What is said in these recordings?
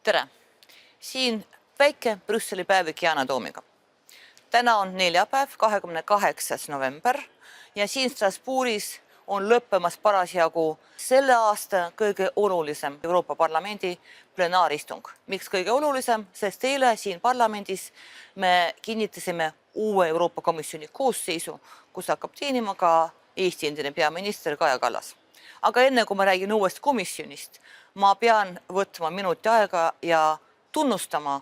Tere! Siin väike Brüsseli päevik Yana Toomiga. Täna on neljapäev, 28. november ja siin Strasbourgis on lõppemas parasjagu selle aasta kõige olulisem Euroopa Parlamendi plenaaristung. Miks kõige olulisem? Sest eile siin parlamendis me kinnitasime uue Euroopa Komisjoni koosseisu, kus hakkab teenima ka Eesti endine peaminister Kaja Kallas. Aga enne kui ma räägin uuest komisjonist, ma pean võtma minuti aega ja tunnustama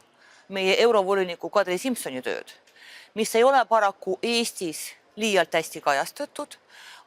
meie eurovoliniku Kadri Simsoni tööd, mis ei ole paraku Eestis liialt hästi kajastatud.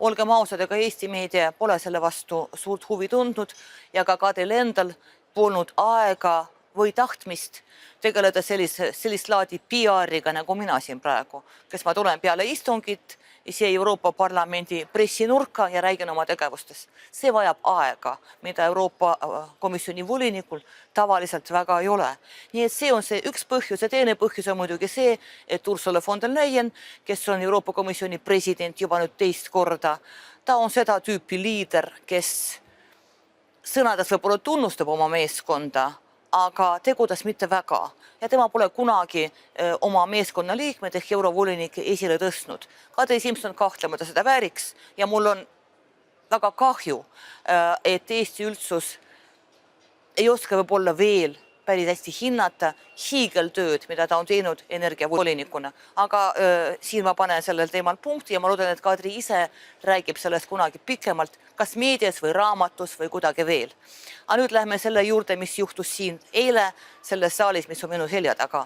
Olgem ausad, ega Eesti meedia pole selle vastu suurt huvi tundnud ja ka Kadril endal polnud aega või tahtmist tegeleda sellist laadi PR-iga nagu mina siin praegu, kes ma tulen peale istungit siia Euroopa Parlamendi pressinurka ja räägin oma tegevustes. See vajab aega, mida Euroopa Komisjoni volinikul tavaliselt väga ei ole. Nii et see on see üks põhjus ja teine põhjus on muidugi see, et Ursula von der Leyen, kes on Euroopa Komisjoni president juba nüüd teist korda, ta on seda tüüpi liider, kes sõnades võib-olla tunnustab oma meeskonda, aga tegudes mitte väga. Ja tema pole kunagi oma meeskonna liikmed ehk eurovolinikke esile tõstnud. Kadri Simson kahtlemata seda vääriks ja mul on väga kahju, et Eesti üldsus ei oska võib-olla veel päris hästi hinnata hiigeltööd, mida ta on teinud energiavolinikuna. Aga siin ma panen sellel teemal punkti ja ma loodan, et Kadri ise räägib sellest kunagi pikemalt, kas meedias või raamatus või kuidagi veel. Aga nüüd lähme selle juurde, mis juhtus siin eile selles saalis, mis on minu selja taga.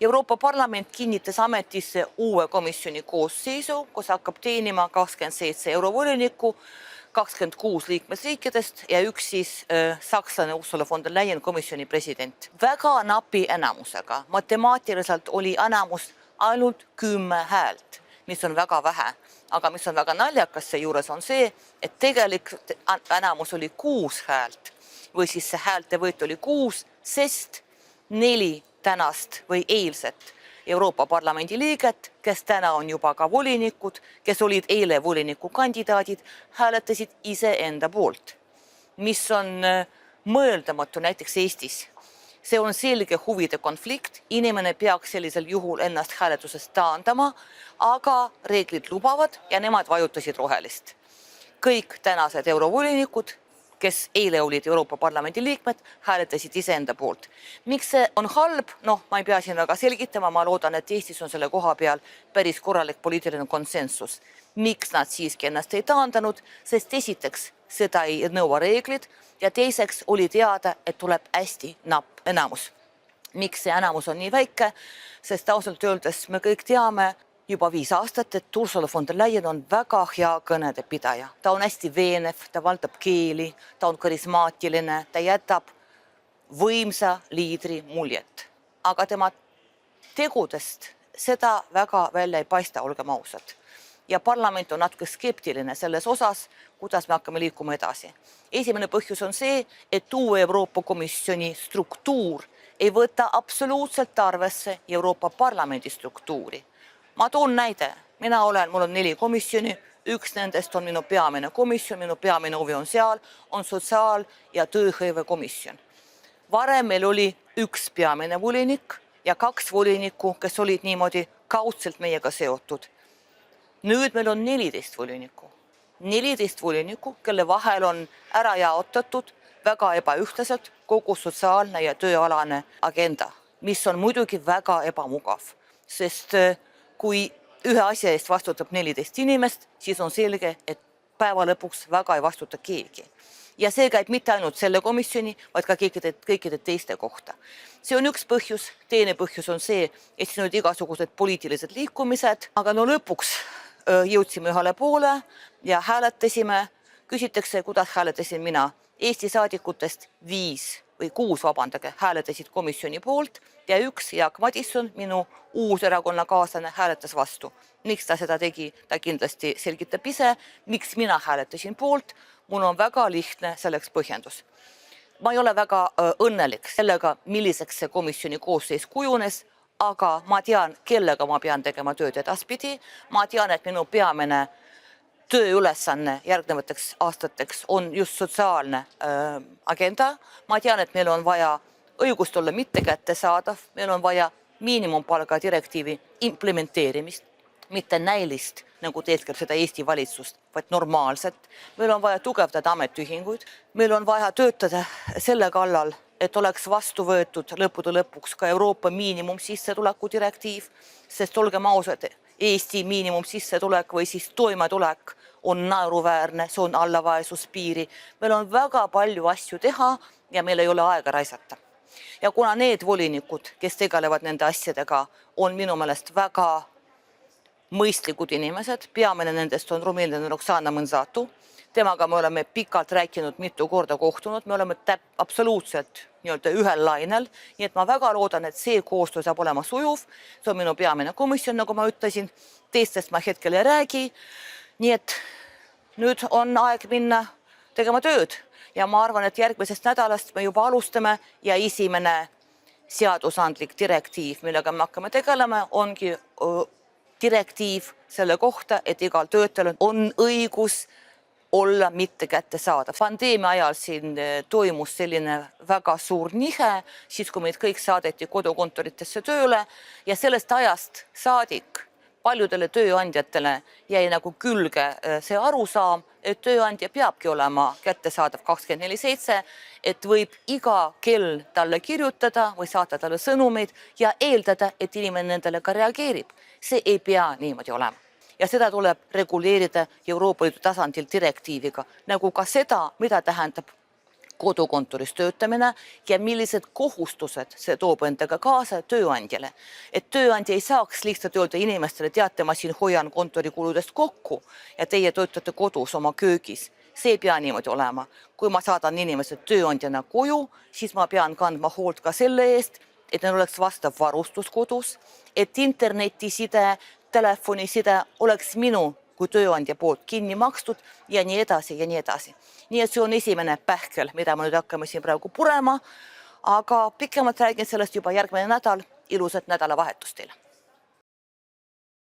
Euroopa Parlament kinnitas ametisse uue komisjoni koosseisu, kus hakkab teenima 27 eurovolinikku, 26 liikmesriikidest ja üks siis sakslane Ursula von der Leyen komisjoni president. Väga napi enamusega, matemaatiliselt oli enamus ainult 10 häält, mis on väga vähe. Aga mis on väga naljakas seejuures on see, et tegelikult enamus oli 6 häält või siis see häälte võit oli 6, sest 4 tänast või eilset Euroopa Parlamendi liiget, kes täna on juba ka volinikud, kes olid eile voliniku kandidaadid, hääletasid ise enda poolt, mis on mõeldamatu näiteks Eestis. See on selge huvide konflikt, inimene peaks sellisel juhul ennast hääletusest taandama, aga reeglid lubavad ja nemad vajutasid rohelist. Kõik tänased eurovolinikud, kes eile olid Euroopa Parlamendi liikmed, hääletasid iseenda poolt. Miks see on halb? Ma ei pea siin väga selgitama, ma loodan, et Eestis on selle koha peal päris korralik poliitiline konsensus. Miks nad siiski ennast ei taandanud? Sest esiteks seda ei nõua reeglid ja teiseks oli teada, et tuleb hästi napp enamus. Miks see enamus on nii väike? Sest ausalt öeldes me kõik teame juba 5 aastat, et Ursula von der Leyen on väga hea kõnede pidaja. Ta on hästi veenev, ta valdab keeli, ta on karismaatiline, ta jätab võimsa liidri muljet. Aga tema tegudest seda väga välja ei paista, olgem ausad. Ja parlament on natuke skeptiline selles osas, kuidas me hakkame liikuma edasi. Esimene põhjus on see, et uue Euroopa Komisjoni struktuur ei võta absoluutselt arvesse Euroopa Parlamendi struktuuri. Ma toon näide. Mul on 4 komisjoni, üks nendest on minu peamine komisjon, minu peamine huvi on seal, on sotsiaal- ja tööhõive komisjon. Varem meil oli üks peamine volinik ja 2 volinikku, kes olid niimoodi kaudselt meiega seotud. Nüüd meil on 14 volinikku. 14 volinikku, kelle vahel on ära jaotatud väga ebaühtlaselt kogu sotsiaalne ja tööalane agenda, mis on muidugi väga ebamugav, sest kui ühe asja eest vastutab 14 inimest, siis on selge, et päeva lõpuks väga ei vastuta keegi. Ja see käib mitte ainult selle komisjoni, vaid ka kõikide teiste kohta. See on üks põhjus. Teine põhjus on see, et siin olid igasugused poliitilised liikumised, aga lõpuks jõudsime ühele poole ja hääletasime. Küsitakse, kuidas hääletasin mina. Eesti saadikutest 5 või 6, hääletasid komisjoni poolt ja üks Jaak Madisson, minu uus erakonnakaaslane, hääletas vastu. Miks ta seda tegi? Ta kindlasti selgitab ise, miks mina hääletasin poolt. Mul on väga lihtne selleks põhjendus. Ma ei ole väga õnnelik sellega, milliseks see komisjoni koosseis kujunes, aga ma tean, kellega ma pean tegema tööd edaspidi. Ma tean, et minu peamine tööülesanne järgnevateks aastateks on just sotsiaalne agenda. Ma tean, et meil on vaja õigust olla mitte kättesaadav, meil on vaja miinimumpalga direktiivi implementeerimist, mitte näilist, nagu teestab seda Eesti valitsust, vaid normaalselt. Meil on vaja tugevdada ametiühinguid, meil on vaja töötada selle kallal, et oleks vastu võetud lõppude lõpuks ka Euroopa miinimumsissetuleku direktiiv, sest olgem ausad, Eesti miinimumsissetulek või siis toimetulek on naeruväärne, see on alla vaesuspiiri. Meil on väga palju asju teha ja meil ei ole aega raisata. Ja kuna need volinikud, kes tegelevad nende asjadega, on minu meelest väga mõistlikud inimesed, peamine nendest on rumeenlane Roxana Mõnsatu. Temaga me oleme pikalt rääkinud, mitu korda kohtunud, me oleme absoluutselt ühel lainel, nii et ma väga loodan, et see koostöö saab olema sujuv. See on minu peamine komisjon, nagu ma ütlesin, teistest ma hetkel ei räägi. Nii et nüüd on aeg minna tegema tööd ja ma arvan, et järgmisest nädalast me juba alustame ja esimene seadusandlik direktiiv, millega me hakkame tegelema, ongi direktiiv selle kohta, et igal töötajal on õigus olla mitte kättesaadav. Pandeemia ajal siin toimus selline väga suur nihe, siis kui meid kõik saadeti kodukontoritesse tööle ja sellest ajast saadik paljudele tööandjatele jäi nagu külge see arusaam, et tööandja peabki olema kättesaadav 24/7, et võib iga kell talle kirjutada või saata talle sõnumeid ja eeldada, et inimene nendele ka reageerib. See ei pea niimoodi olema. Ja seda tuleb reguleerida Euroopa Liidu tasandil direktiiviga, nagu ka seda, mida tähendab kodukontoris töötamine ja millised kohustused see toob endaga kaasa tööandjale. Et tööandja ei saaks lihtsalt öelda inimestele, teate, ma siin hoian kontorikuludest kokku ja teie töötate kodus oma köögis. See ei pea niimoodi olema. Kui ma saadan inimesed tööandjana koju, siis ma pean kandma hoolt ka selle eest, et neil oleks vastav varustus kodus, et internetiside, telefoniside oleks minu kui tööandja poolt kinni makstud ja nii edasi ja nii edasi. Nii et see on esimene pähkel, mida me nüüd hakkame siin praegu purema, aga pikemalt räägin sellest juba järgmine nädal. Ilusat nädalavahetust teile!